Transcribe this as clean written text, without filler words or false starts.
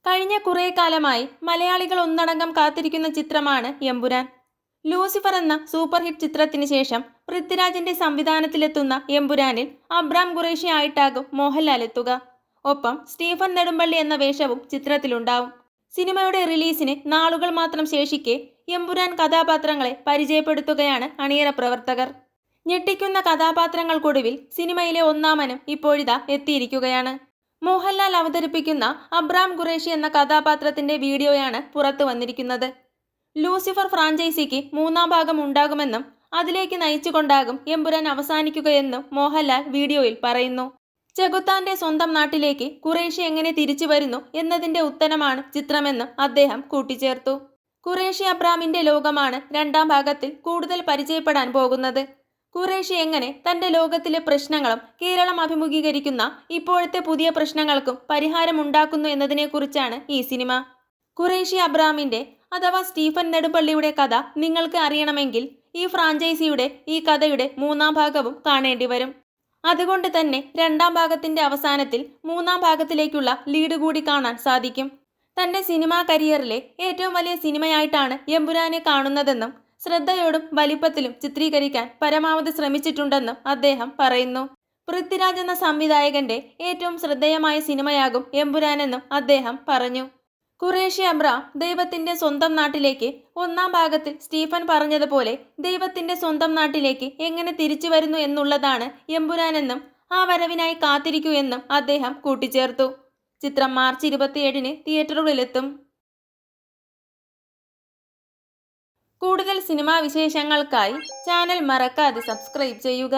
കഴിഞ്ഞ കുറേ കാലമായി മലയാളികൾ ഒന്നടങ്കം കാത്തിരിക്കുന്ന ചിത്രമാണ് എമ്പുരാൻ. ലൂസിഫർ എന്ന സൂപ്പർ ഹിറ്റ് ചിത്രത്തിന് ശേഷം പൃഥ്വിരാജിന്റെ സംവിധാനത്തിലെത്തുന്ന എമ്പുരാനിൽ അബ്രാം ഖുറേഷി ആയിട്ടാകും മോഹൻലാൽ എത്തുക. ഒപ്പം സ്റ്റീഫൻ നെടുമ്പള്ളി എന്ന വേഷവും ചിത്രത്തിലുണ്ടാവും. സിനിമയുടെ റിലീസിന് നാളുകൾ മാത്രം ശേഷിക്കെ എമ്പുരാൻ കഥാപാത്രങ്ങളെ പരിചയപ്പെടുത്തുകയാണ് അണിയറ പ്രവർത്തകർ. ഞെട്ടിക്കുന്ന കഥാപാത്രങ്ങൾക്കൊടുവിൽ സിനിമയിലെ ഒന്നാമനും ഇപ്പോഴിതാ എത്തിയിരിക്കുകയാണ്. മോഹൻലാൽ അവതരിപ്പിക്കുന്ന അബ്രാം ഖുറേഷി എന്ന കഥാപാത്രത്തിന്റെ വീഡിയോയാണ് പുറത്തു വന്നിരിക്കുന്നത്. ലൂസിഫർ ഫ്രാഞ്ചൈസിക്ക് മൂന്നാം ഭാഗം ഉണ്ടാകുമെന്നും അതിലേക്ക് നയിച്ചുകൊണ്ടാകും എമ്പുരാൻ അവസാനിക്കുകയെന്നും മോഹൻലാൽ വീഡിയോയിൽ പറയുന്നു. ചെകുത്താന്റെ സ്വന്തം നാട്ടിലേക്ക് ഖുറേഷി എങ്ങനെ തിരിച്ചു വരുന്നു എന്നതിന്റെ ഉത്തരമാണ് ചിത്രമെന്നും അദ്ദേഹം കൂട്ടിച്ചേർത്തു. ഖുറേഷി അബ്രാമിന്റെ ലോകമാണ് രണ്ടാം ഭാഗത്തിൽ കൂടുതൽ പരിചയപ്പെടാൻ പോകുന്നത്. ഖുറേഷി എങ്ങനെ തന്റെ ലോകത്തിലെ പ്രശ്നങ്ങളും കേരളം അഭിമുഖീകരിക്കുന്ന ഇപ്പോഴത്തെ പുതിയ പ്രശ്നങ്ങൾക്കും പരിഹാരമുണ്ടാക്കുന്നു എന്നതിനെക്കുറിച്ചാണ് ഈ സിനിമ. ഖുറേഷി അബ്രാമിന്റെ അഥവാ സ്റ്റീഫൻ നെടുമ്പള്ളിയുടെ കഥ നിങ്ങൾക്ക് അറിയണമെങ്കിൽ ഈ ഫ്രാഞ്ചൈസിയുടെ ഈ കഥയുടെ മൂന്നാം ഭാഗവും കാണേണ്ടി വരും. അതുകൊണ്ട് തന്നെ രണ്ടാം ഭാഗത്തിന്റെ അവസാനത്തിൽ മൂന്നാം ഭാഗത്തിലേക്കുള്ള ലീഡ് കൂടി കാണാൻ സാധിക്കും. തന്റെ സിനിമാ കരിയറിലെ ഏറ്റവും വലിയ സിനിമയായിട്ടാണ് എമ്പുരാനെ കാണുന്നതെന്നും ശ്രദ്ധയോടും വലിപ്പത്തിലും ചിത്രീകരിക്കാൻ പരമാവധി ശ്രമിച്ചിട്ടുണ്ടെന്നും അദ്ദേഹം പറയുന്നു. പൃഥ്വിരാജ് എന്ന സംവിധായകന്റെ ഏറ്റവും ശ്രദ്ധേയമായ സിനിമയാകും എമ്പുരാനെന്നും അദ്ദേഹം പറഞ്ഞു. ഖുറേഷി അബ്രാം ദൈവത്തിന്റെ സ്വന്തം നാട്ടിലേക്ക് ഒന്നാം ഭാഗത്തിൽ സ്റ്റീഫൻ പറഞ്ഞതുപോലെ ദൈവത്തിന്റെ സ്വന്തം നാട്ടിലേക്ക് എങ്ങനെ തിരിച്ചു വരുന്നു എന്നുള്ളതാണ് എമ്പുരാനെന്നും ആ വരവിനായി കാത്തിരിക്കൂ എന്നും അദ്ദേഹം കൂട്ടിച്ചേർത്തു. ചിത്രം മാർച്ച് 27-ന് തിയേറ്ററുകളിലെത്തും. കൂടുതൽ സിനിമാ വിശേഷങ്ങൾക്കായി ചാനൽ മറക്കാതെ സബ്സ്ക്രൈബ് ചെയ്യുക.